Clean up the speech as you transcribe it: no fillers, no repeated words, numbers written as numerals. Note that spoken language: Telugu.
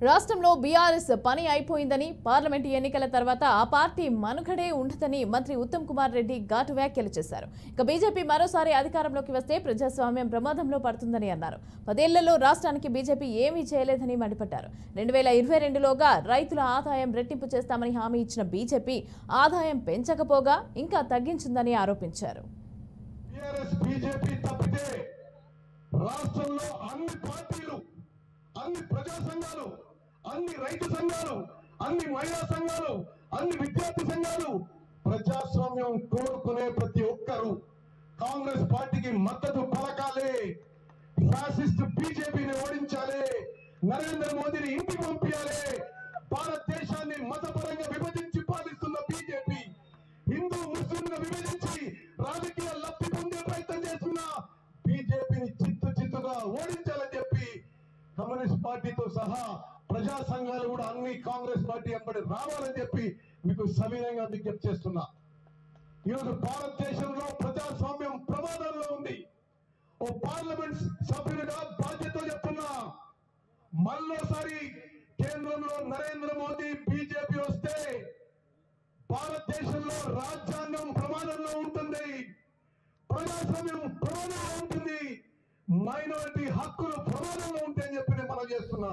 రాష్ట్రంలో బీఆర్ఎస్ పని అయిపోయిందని పార్లమెంటు ఎన్నికల తర్వాత ఆ పార్టీ మనుగడే ఉండదని మంత్రి ఉత్తమ్ కుమార్ రెడ్డి ఘాటు వ్యాఖ్యలు చేశారు. ఇక బీజేపీ మరోసారి అధికారంలోకి వస్తే ప్రజాస్వామ్యం ప్రమాదంలో పడుతుందని అన్నారు. 10 ఏళ్లలో రాష్ట్రానికి బీజేపీ ఏమీ చేయలేదని మండిపడ్డారు. 2022లోగా రైతుల ఆదాయం రెట్టింపు చేస్తామని హామీ ఇచ్చిన బీజేపీ ఆదాయం పెంచకపోగా ఇంకా తగ్గించిందని ఆరోపించారు. రాష్ట్రంలో అన్ని పార్టీలు, అన్ని ప్రజా సంఘాలు, అన్ని రైతు సంఘాలు, అన్ని మహిళా సంఘాలు, అన్ని విద్యార్థి సంఘాలు ప్రజాస్వామ్యం కోరుకునే ప్రతి ఒక్కరు కాంగ్రెస్ పార్టీకి మద్దతు పలకాలి. ఫ్యాసిస్ట్ బీజేపీని ఓడించాలి. నరేంద్ర మోదీని ఇంటికి పంపించాలి. భారతదేశాన్ని మతపరంగా విభజించి పాలిస్తున్న బీజేపీ హిందూ ముస్లింలను విభజించి రాజకీయ లబ్ధి పొందే ప్రయత్నం చేస్తున్న బీజేపీని చిత్తుగా ఓడించాలని చెప్పి కమ్యూనిస్ట్ పార్టీతో సహా ప్రజా సంఘాలు కూడా అన్ని కాంగ్రెస్ పార్టీ వెంబడి రావాలని చెప్పి మీకు సవినయంగా విజ్ఞప్తి చేస్తున్నా. ఈరోజు భారతదేశంలో ప్రజాస్వామ్యం ప్రమాదంలో ఉంది. ఓ పార్లమెంట్ సభ్యుడిగా బాధ్యత చెప్తున్నా, మళ్ళోసారి కేంద్రంలో నరేంద్ర మోదీ బీజేపీ వస్తే భారతదేశంలో రాజ్యాంగం ప్రమాదంలో ఉంటుంది, ప్రజాస్వామ్యం ప్రమాదంలో ఉంటుంది, మైనారిటీ హక్కులు ప్రమాదంలో ఉంటాయని చెప్పి నేను మనం చేస్తున్నా.